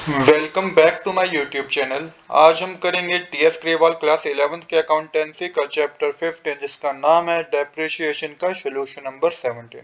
Welcome back to my YouTube channel. आज हम करेंगे टीएस ग्रेवाल क्लास 11th के अकाउंटेंसी का चैप्टर 15 जिसका नाम है डेप्रिसिएशन का सोल्यूशन नंबर 17।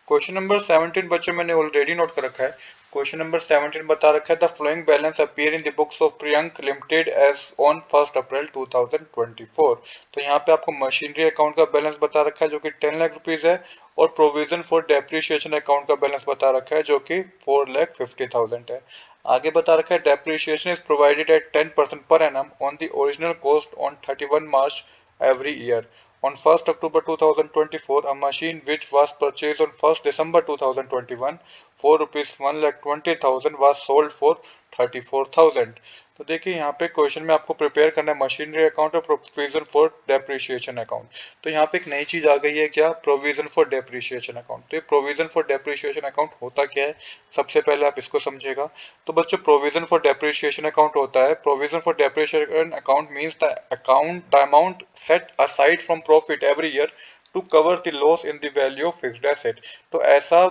क्वेश्चन नंबर 17 बच्चों मैंने ऑलरेडी नोट कर रखा है। क्वेश्चन नंबर 17 बता रखा है the flowing balance appear in the books of Priyank limited as on 1 April 2024। तो यहाँ पे आपको मशीनरी अकाउंट का बैलेंस बता रखा है जो कि 10 लाख रुपीज है, और प्रोविजन फॉर डेप्रिसिएशन अकाउंट का बैलेंस बता रखा है जो कि 4,50,000 है। आगे बता रखा है depreciation is provided eight 10% per annum on the original cost on 31 March every year. On 1st October 2024, a machine which was purchased on 1st December 2021 for rupees 1,20,000 was sold for 34,000। तो देखिए यहाँ पे क्वेश्चन में आपको prepare करना है machinery account और provision for depreciation account. तो यहाँ पे एक नई चीज आ गई है, क्या? Provision for depreciation account. तो ये प्रोविजन फॉर डेप्रिसिएशन अकाउंट होता क्या है, सबसे पहले आप इसको समझेगा। तो बच्चों प्रोविजन फॉर डेप्रिसिएशन अकाउंट होता है, provision for depreciation account means the amount set aside from profit every year to cover the loss in the value of fixed asset। तो ऐसा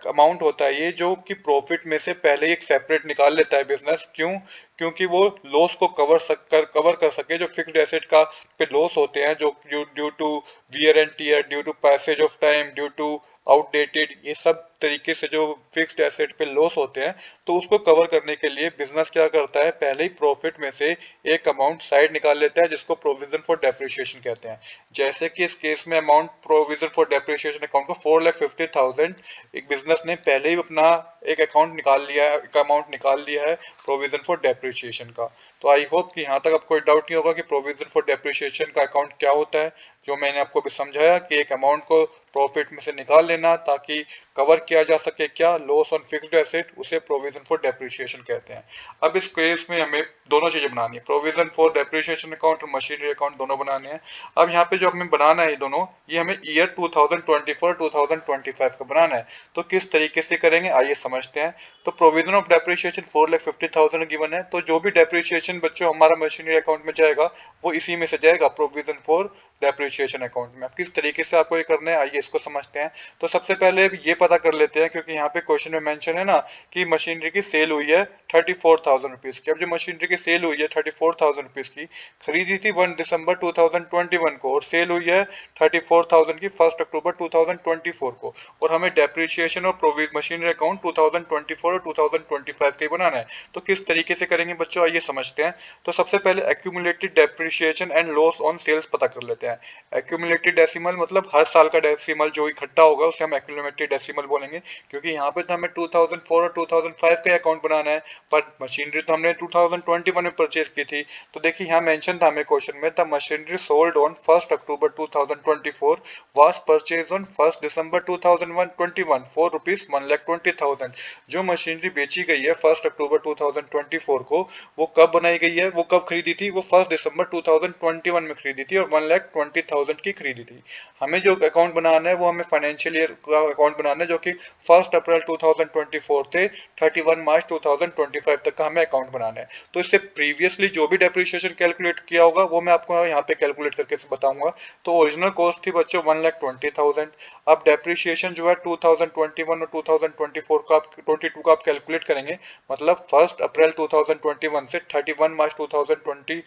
अमाउंट होता है ये जो कि प्रॉफिट में से पहले ही एक सेपरेट निकाल लेता है बिजनेस। क्यों? क्योंकि वो लॉस को कवर कर सके, जो फिक्स्ड एसेट का पे लॉस होते हैं, जो due to wear and tear, due to passage of time, due to outdated, ये सब तरीके से जो फिक्स्ड एसेट पे लॉस होते हैं, तो उसको कवर करने के लिए बिजनेस क्या करता है, पहले ही प्रॉफिट में से एक अमाउंट साइड निकाल लेता है जिसको प्रोविजन फॉर डेप्रिसिएशन कहते हैं। जैसे कि इस केस में amount provision for depreciation account को 4,50,000 एक बिजनेस ने पहले ही अपना एक अकाउंट निकाल लिया है, एक अमाउंट निकाल लिया है प्रोविजन फॉर डेप्रिसिएशन का। तो आई होप कि यहाँ तक आपको कोई डाउट नहीं होगा कि प्रोविजन फॉर डेप्रिसिएशन का अकाउंट क्या होता है। जो मैंने आपको भी समझाया कि एक अमाउंट को प्रॉफिट में से निकाल लेना ताकि कवर किया जा सके क्या, लॉस ऑन फिक्स्ड एसेट, उसे प्रोविजन फॉर डेप्रिसिएशन कहते हैं। अब इस केस में हमें दोनों चीजें बनानी है, प्रोविजन फॉर डेप्रिसिएशन अकाउंट और मशीनरी अकाउंट दोनों बनाने हैं। अब यहाँ पे जो हमें बनाना है ये दोनों, ये हमें ईयर 2024-2025 का बनाना है। तो किस तरीके से करेंगे आइए समझते हैं। तो प्रोविजन ऑफ डेप्रिसिएशन 4,50,000 गिवन है, तो जो भी डेप्रिसिएशन बच्चों हमारा मशीनरी अकाउंट में जाएगा वो इसी में से जाएगा प्रोविजन फॉर डेप्रिसिएशन अकाउंट में। अब किस तरीके से आपको ये करना है आइए इसको समझते हैं। तो सबसे पहले ये पता कर लेते हैं, क्योंकि यहाँ पे क्वेश्चन में मेंशन है ना कि मशीनरी की सेल हुई है 34,000 रुपीज की। अब जो मशीनरी की सेल हुई है 34,000 रुपीज की, खरीदी थी 1 दिसंबर 2021 को और सेल हुई है 34,000 की 1 अक्टूबर 2024 को, और हमें डेप्रिसिएशन और मशीनरी अकाउंट 2024 और 2025 का ही बनाना है। तो किस तरीके से करेंगे बच्चों आइए समझते हैं। तो सबसे पहले accumulated depreciation and loss on sales पता कर लेते हैं। एक्यूमुलेटेड डेसिमल मतलब हर साल का डेसिमल जो इकट्ठा होगा उसे हम एक्यूमुलेटेड डेसिमल बोलेंगे, क्योंकि यहाँ पे तो हमें 2004 और 2005 का अकाउंट बनाना है, पर मशीनरी तो हमने 2021 में परचेज की थी। तो देखिए यहाँ मेंशन था हमें क्वेश्चन में, the machinery sold on 1 October 2024 was purchase on 1 December 2021 for rupees 1,20,000। जो मशीनरी बेची गई है 1 अक्टूबर 2024 को, वो कब बनाई गई है, वो कब खरीदी थी, वो 1 दिसंबर 2021 में खरीदी थी और 1,20,000 की खरीदी थी। हमें जो अकाउंट बनाना है वो हमें फाइनेंशियल ईयर का अकाउंट बनाना है, जो कि 1 अप्रैल 2024 से 31 मार्च 2025 तक का हमें अकाउंट बनाना है। तो इससे प्रीवियसली जो भी डेप्रिसिएशन कैलकुलेट किया होगा वो मैं आपको यहाँ पे कैलकुलेट करके बताऊंगा। तो ओरिजिनल कॉस्ट थी बच्चों 1,20,000। अब डेप्रिसिएशन जो है 2021 और 2024 का 22 का आप कैलकुलेट करेंगे, मतलब 1 अप्रैल 2021 से 31 मार्च 2022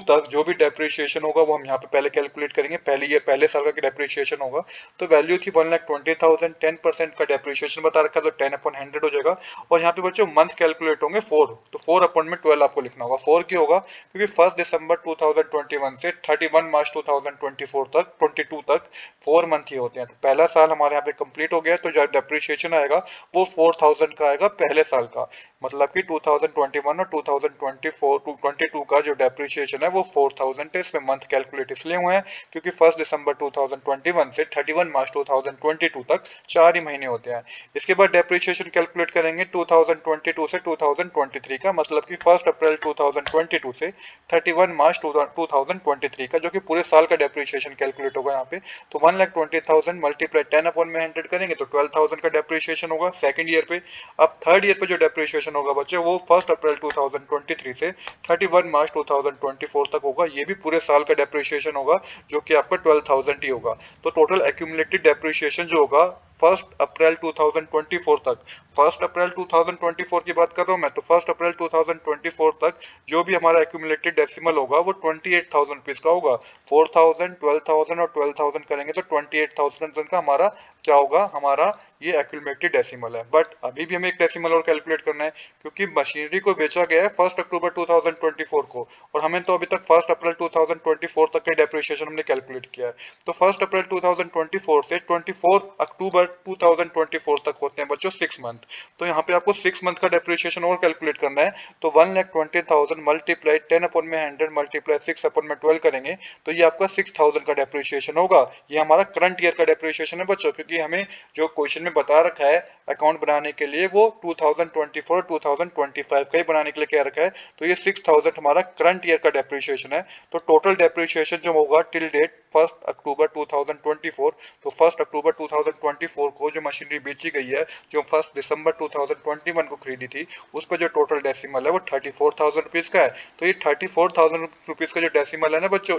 तक जो भी डेप्रिसिएशन होगा वो हम यहाँ पे पहले कैलकुलेट करेंगे। पहले साल का डेप्रिसिएशन होगा, तो वैल्यू थी 1,20,000। 10% का डेप्रिसिएशन बता रखा है तो 10/100 हो जाएगा। और यहाँ पे बच्चों मंथ कैलकुलेट होंगे 4, तो 4/12 आपको लिखना होगा। 4 क्यों होगा, क्योंकि 1 दिसंबर 2021 से 31 मार्च 2024 तक 22 तक 4 मंथ ही होते हैं। तो पहला साल हमारे यहाँ पे कंप्लीट हो गया, तो जो डेप्रिसिएशन आएगा वो 4,000 का आएगा पहले साल का, मतलब कि 2021 और 2022 का जो डेप्रिसिएशन है वो 4,000 है। इसमें मंथ कैलकुलेट इसलिए हुए हैं क्योंकि 1 दिसंबर 2021 से 31 मार्च 2022 तक 4 ही महीने होते हैं। इसके बाद डेप्रिसिएशन कैलकुलेट करेंगे 2022 से 2023 का, मतलब कि 1 अप्रैल 2022 से 31 मार्च 2023 का, जो कि पूरे साल का डेप्रिसिएशन कैलकुलेट होगा यहाँ पे। तो 1,20,000 मल्टीप्लाई 10/100 करेंगे तो 12,000 का डेप्रिसिएशन होगा सेकंड ईयर पे। अब थर्ड ईयर पे जो डेप्रिसिएशन होगा बच्चों वो 1 अप्रैल 2023 से 31 मार्च 2024 तक होगा। ये भी पूरे साल का डेप्रिसिएशन होगा जो कि आपका 12,000 ही होगा। तो टोटल एक्यूमुलेटेड डेप्रिसिएशन जो होगा 1 अप्रैल 2024 तक। 1 अप्रैल 2024 की बात कर रहा हूँ मैं, तो 1 अप्रैल 2024 तक जो भी हमारा एक्यूमुलेटेड डेसिमल होगा वो 28,000 रुपीज का होगा। 4,000, 12,000 और 12,000 करेंगे तो 28,000 का हमारा क्या होगा, हमारा ये एक्यूमुलेटेड डेसिमल है। बट अभी भी हमें एक डेसिमल और कैलकुलेट करना है, क्योंकि मशीनरी को बेचा गया है 1 अक्टूबर 2024 को, और हमें तो अभी तक 1 अप्रैल 2024 तक का डेप्रिसिएशन हमने कैलकुलेट किया है। तो 1 अप्रैल 2024 से 24 अक्टूबर 2024 तक होते हैं बच्चों 6 मंथ। तो यहाँ पे आपको 6 मंथ का डेप्रिसिएशन और कैलकुलेट करना है। तो 1,20,000 मल्टीप्लाई 10 अपॉन में 100 मल्टीप्लाई 6 अपॉन में 12 करेंगे तो ये आपका 6,000 का डेप्रिसिएशन होगा। ये हमारा करंट ईयर का डेप्रिसिएशन है बच्चों, क्योंकि हमें जो क्वेश्चन में बता रखा है अकाउंट बनाने के लिए वो 2024 2025 का ही बनाने के लिए कह रखा है। तो ये 6,000 हमारा करंट ईयर का डेप्रिसिएशन है। तो टोटल डेप्रिसिएशन जो होगा टिल डेट 1 अक्टूबर 2024, तो 1 अक्टूबर 2024 को जो मशीनरी बेची गई है, जो 1 दिसंबर 2021 को खरीदी थी, उस पर जो टोटल डेसिमल है वो 34,000 रुपीज का है। तो ये 34,000 रुपीज का जो डेसिमल है ना बच्चों,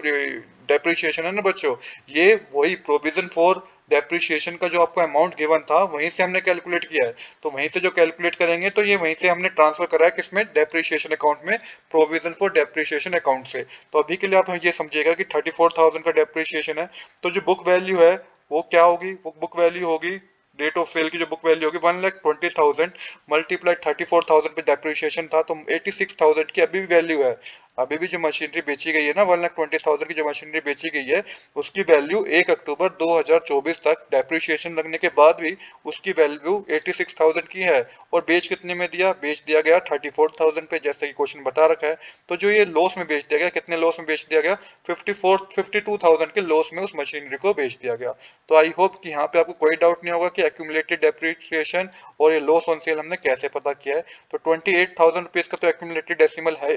डेप्रिसिएशन है ना बच्चों, ये वही प्रोविजन फॉर डेप्रिसिएशन का जो आपको अमाउंट गिवन था वहीं से हमने कैलकुलेट किया है। तो वहीं से जो कैलकुलेट करेंगे तो ये वहीं से हमने ट्रांसफर करा है किसमें, डेप्रिसिएशन अकाउंट में, प्रोविजन फॉर डेप्रिसिएशन अकाउंट से। तो अभी के लिए आप ये समझिएगा कि 34,000 का डेप्रिसिएशन है। तो जो बुक वैल्यू है वो क्या होगी, वो बुक वैल्यू होगी, डेट ऑफ सेल की जो बुक वैल्यू होगी 1,20,000 मल्टीप्लाई 34,000 पे डेप्रिसिएशन था, तो 86,000 की अभी भी वैल्यू है। अभी भी जो मशीनरी बेची गई है ना, 1,20,000 की जो मशीनरी बेची गई है, उसकी वैल्यू 1 अक्टूबर 2024 तक डेप्रिसिएशन लगने के बाद भी उसकी वैल्यू 86,000 की है। और बेच कितने में दिया, बेच दिया गया 34,000 पे, जैसे कि क्वेश्चन बता रखा है। तो जो ये लॉस में बेच दिया गया, कितने लॉस में बेच दिया गया, 52,000 के लॉस में उस मशीनरी को बेच दिया गया। तो आई होप कि यहाँ पे आपको कोई डाउट नहीं होगा कि एक्यूमुलेटेड डेप्रिसिएशन और ये लॉस ऑन सेल हमने कैसे पता किया है। तो 28,000 रुपीज का तो एक्यूमुलेटेड डेसिमल है,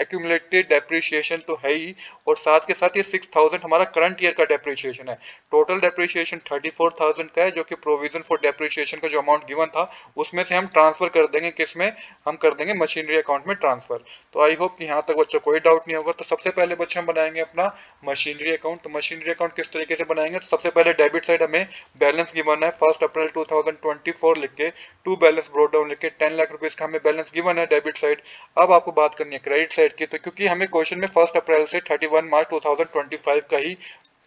एक्यूमुलेटेड डेप्रिसिएशन तो है ही, और साथ के साथ ये 6,000 हमारा करंट ईयर का डेप्रिसिएशन है। टोटल डेप्रिसिएशन 34,000 का है, जो कि प्रोविजन फॉर डेप्रिसिएशन का जो अमाउंट गिवन था उसमें से हम ट्रांसफर कर देंगे किसमें, हम कर देंगे मशीनरी अकाउंट में ट्रांसफर। तो आई होप कि यहाँ तक बच्चों कोई डाउट नहीं होगा। तो सबसे पहले बच्चे हम बनाएंगे अपना मशीनरी अकाउंट। तो मशीनरी अकाउंट किस तरीके से बनाएंगे, तो सबसे पहले डेबिट साइड हमें बैलेंस गिवन है 1 अप्रैल 2024 लिख के, टू बैलेंस ब्रोट डाउन लिख के 10 लाख रुपीज का हमें बैलेंस गिवन है डेबिट साइड। अब आपको बात करनी है क्रेडिट साइड की, तो क्योंकि हमें क्वेश्चन में 1 अप्रैल से 31 मार्च 2025 का ही,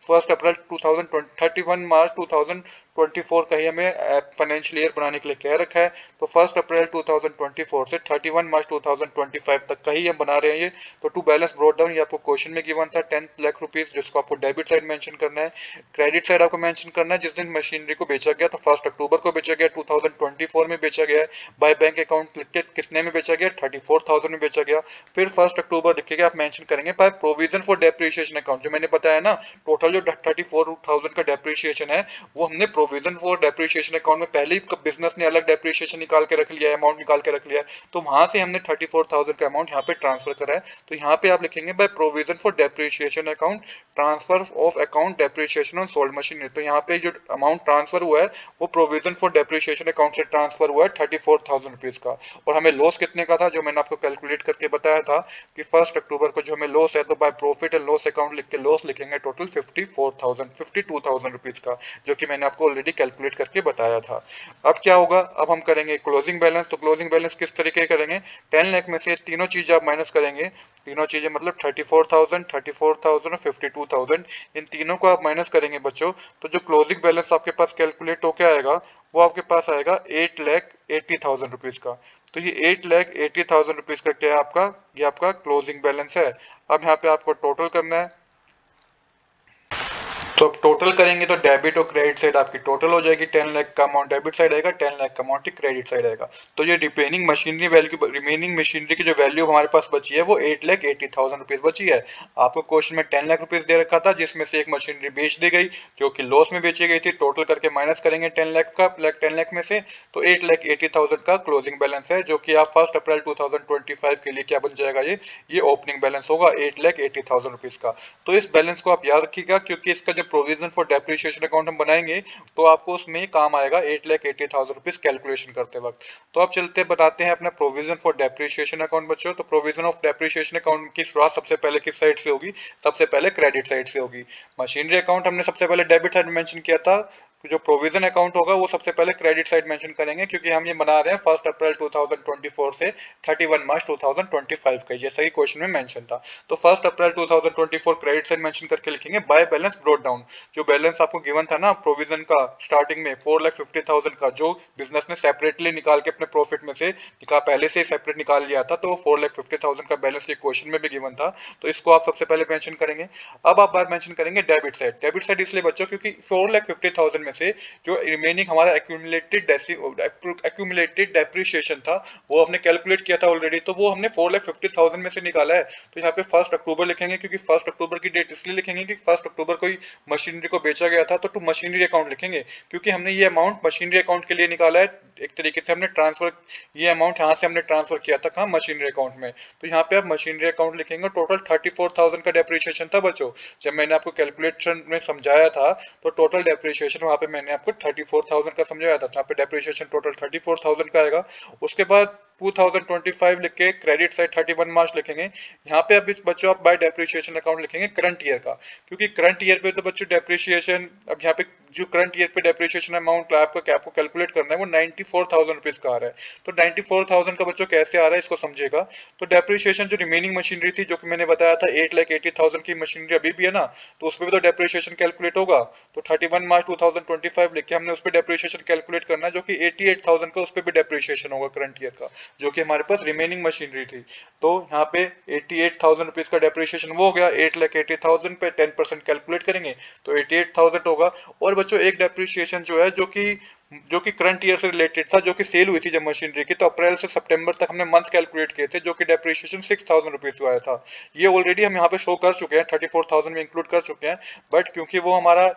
1 अप्रैल 2020 31 मार्च 2024 का ही हमें फाइनेंशियल ईयर बनाने के लिए कह रखा है। तो 1 अप्रैल 2024 से 31 मार्च 2025 तक का ही हम बना रहे हैं ये। तो टू बैलेंस ब्रोट डाउन ये आपको क्वेश्चन में गिवन था 10 लाख रुपीज, जिसको आपको डेबिट साइड मेंशन करना है। क्रेडिट साइड आपको मेंशन करना है जिस दिन मशीनरी को बेचा गया, तो 1 अक्टूबर को बेचा गया, 2024 में बेचा गया है। बाय बैंक अकाउंट लिख के कितने में बेचा गया, 34,000 में बेचा गया। फिर 1 अक्टूबर लिख के आप मेंशन करेंगे by provision for depreciation account, जो मैंने बताया ना, टोटल जो 34,000 का डेप्रिसिएशन है वो हमने प्रोविजन फॉर डेप्रिसिएशन अकाउंट में पहले ही बिजनेस ने अलग डेप्रिसिएशन निकाल के रख लिया है, अमाउंट निकाल के रख लिया है, तो वहां से हमने 34,000 का अमाउंट यहाँ पे ट्रांसफर करा है। तो यहाँ पे आप लिखेंगे by provision for depreciation account transfer of account depreciation on sold machinery. तो यहाँ पे जो अमाउंट ट्रांसफर हुआ है वो प्रोविजन फॉर डेप्रिसिएशन अकाउंट से ट्रांसफर हुआ है 34,000 रुपीज का। और हमें लॉस कितने का था, जो मैंने आपको कैलकुलेट करके बताया था कि 1 अक्टूबर को जो हमें लॉस है, तो by profit and loss account लिख के लॉस लिखेंगे टोटल 52,000 रुपीज का, जो कि मैंने आपको ऑलरेडी कैलकुलेट करके बताया था। अब क्या होगा, अब हम करेंगे क्लोजिंग बैलेंस। तो क्लोजिंग बैलेंस किस तरीके करेंगे, 10 लाख में से तीनों चीजें आप माइनस करेंगे, तीनों चीजें मतलब 34,000 34,000 और 52,000, इन तीनों को आप माइनस करेंगे बच्चों। तो जो क्लोजिंग बैलेंस आपके पास कैलकुलेट होकर आएगा वो आपके पास आएगा 8,80,000 रुपीज का। तो ये 8,80,000 रुपीज का क्या है आपका, ये आपका क्लोजिंग बैलेंस है। अब यहाँ पे आपको टोटल करना है। तो अब टोटल करेंगे तो डेबिट और क्रेडिट साइड आपकी टोटल हो जाएगी, 10 लाख का अमाउंट डेबिट साइड आएगा, 10 लाख का अमाउंट क्रेडिट साइड आएगा। तो ये रिमेनिंग मशीनरी की जो वैल्यू हमारे पास बची है वो 8,80,000 रुपीज बची है। आपको क्वेश्चन में 10 लाख रुपीज दे रखा था, जिसमें से एक मशीनरी बेच दी गई जो कि लॉस में बेची गई थी। टोटल करके माइनस करेंगे 10 लाख का 10 लाख में से, तो 8,80,000 का क्लोजिंग बैलेंस है, जो कि आप 1 अप्रैल 2025 के लिए क्या बन जाएगा, ये ओपनिंग बैलेंस होगा 8,80,000 रुपीज का। तो इस बैलेंस को आप याद रखिएगा, क्योंकि इसका जब प्रोविजन फॉर डेप्रिसिएशन अकाउंट हम बनाएंगे तो आपको उसमें काम आएगा 8,80,000 रुपीज कैलकुलेशन करते वक्त। तो आप चलते बताते हैं अपना प्रोविजन फॉर डेप्रिसिएशन अकाउंट बच्चों। तो प्रोविजन ऑफ डेप्रिसिएशन अकाउंट की शुरुआत सबसे पहले किस साइड से होगी, सबसे पहले क्रेडिट साइड से होगी। मशीनरी अकाउंट हमने सबसे पहले डेबिट साइड मेंशन किया था, जो प्रोविजन अकाउंट होगा वो सबसे पहले क्रेडिट साइड मेंशन करेंगे, क्योंकि हम ये बना रहे हैं 1 अप्रैल 2024 से 31 मार्च 2025 का, जैसा कि क्वेश्चन में मेंशन था। तो 1 अप्रैल 2024 क्रेडिट साइड मेंशन करके लिखेंगे बाय बैलेंस ब्रोट डाउन। जो बैलेंस आपको गिवन था ना प्रोविजन का स्टार्टिंग में 4,50,000 का, जो बिजनेस ने सेपरेटली निकाल के अपने प्रॉफिट में से पहले से सेपरेट निकाल लिया था, तो 4,50,000 का बैलेंस ये क्वेश्चन में भी गिवन था। तो इसको आप सबसे पहले मेंशन करेंगे। अब आप बात मेंशन करेंगे डेबिट साइड। डेबिट साइड इसलिए बच्चों क्योंकि 4,50,000 में से जो रिमेनिंग हमारा एक्यूमुलेटेड डेप्रिसिएशन था वो हमने कैलकुलेट किया था ऑलरेडी, तो वो हमने 4,50,000 में से निकाला है। तो यहाँ पे 1 अक्टूबर लिखेंगे, क्योंकि 1 अक्टूबर की डेट इसलिए लिखेंगे कि 1 अक्टूबर को ही मशीनरी को बेचा गया था, तो टू मशीनरी अकाउंट लिखेंगे, क्योंकि हमने ये अमाउंट मशीनरी अकाउंट के लिए निकाला है। एक तरीके से हमने ट्रांसफर, ये अमाउंट यहाँ से हमने ट्रांसफर किया था कहाँ, मशीनरी अकाउंट में। तो यहाँ पे आप मशीनरी अकाउंट लिखेंगे। टोटल 34,000 का डेप्रिसिएशन था बच्चों, जब मैंने आपको कैलकुलेशन में समझाया था, तो टोटल डेप्रिसिएशन वहाँ पे मैंने आपको 34,000 का समझाया था। तो यहाँ पे डेप्रिसिएशन टोटल 34,000 का आएगा। उसके बाद 2025 लिख के क्रेडिट साइड 31 मार्च लिखेंगे। यहाँ पे अभी बच्चों आप बाय डेप्रिसिएशन अकाउंट लिखेंगे करंट ईयर का, क्योंकि करंट ईयर पे तो बच्चों डेप्रिसिएशन, अब यहाँ पे जो करंट ईयर पे डेप्रिसिएशन अमाउंट आपको कैलकुलेट करना है वो 94,000 रुपीज का आ रहा है। तो 94,000 का बच्चों कैसे आ रहा है इसको समझेगा। तो डेप्रिसिएशन जो रिमेनिंग मशीनरी थी, जो कि मैंने बताया था 8,80,000 की मशीनरी अभी भी है ना, तो उसमें भी तो डेप्रिसिएशन कैलकुलेट होगा। तो 31 मार्च 2025 लिख के हमने उस पर डेप्रिसिएशन कैलकुलेट करना है, जो कि 88,000 का उस पर भी डेप्रिसिएशन होगा करंट ईयर का, जो कि हमारे पास रिमेनिंग मशीनरी थी। तो यहाँ पे 88,000 रुपीज का डेप्रिसिएशन वो हो गया। 8,80,000 पे 10% कैलकुलेट करेंगे तो 88,000 होगा। और बच्चों एक डेप्रिसिएशन जो है, जो कि करंट ईयर से रिलेटेड था, जो कि सेल हुई थी जब मशीनरी की, तो अप्रैल से सितंबर तक हमने मंथ कैलकुलेट किए थे, जो कि डेप्रिसिएशन 6,000 रुपीज आया था। ये ऑलरेडी हम यहाँ पे शो कर चुके हैं, 34,000 में इंक्लूड कर चुके हैं। बट क्योंकि वो हमारा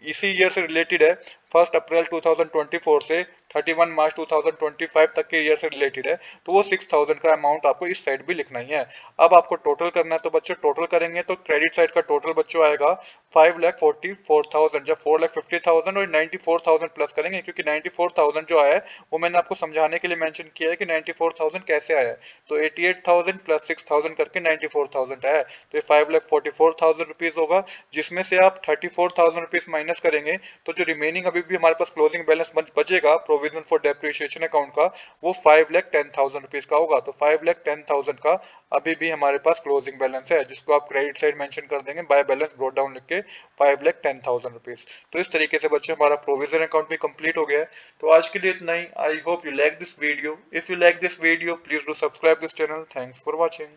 इसी ईयर से रिलेटेड है, 1 अप्रैल 2024 से 31 मार्च 2025 तक के ईयर से रिलेटेड है, तो वो 6,000 का अमाउंट आपको इस साइड भी लिखना ही है। अब आपको टोटल करना है, तो बच्चों टोटल करेंगे तो क्रेडिट साइड का टोटल बच्चों आएगा 5,44,000, जब 4,50,000 और 94,000 प्लस करेंगे, क्योंकि 94,000 जो आया है वो मैंने आपको समझाने के लिए मेंशन किया है कि 94,000 कैसे आया है। तो 88,000 प्लस 6,000 करके 94,000 आया है। तो ये 5,44,000 रुपीज होगा, जिसमें से आप 34,000 रुपीज माइनस करेंगे, तो जो रिमेनिंग अभी भी हमारे पास क्लोजिंग बैलेंस बचेगा प्रोविजन फॉर डेप्रिसिएशन अकाउंट का, वो 5,10,000 रुपीज का होगा। तो 5,10,000 का अभी भी हमारे पास क्लोजिंग बैलेंस है, जिसको आप क्रेडिट साइड मेंशन कर देंगे बाय बैलेंस ब्रोट डाउन लिख के 5,10,000 रुपीज। तो इस तरीके से बच्चों हमारा प्रोविजन अकाउंट भी कंप्लीट हो गया है। तो आज के लिए इतना ही। I hope you like this video. If you like this video please do subscribe this channel. Thanks for watching.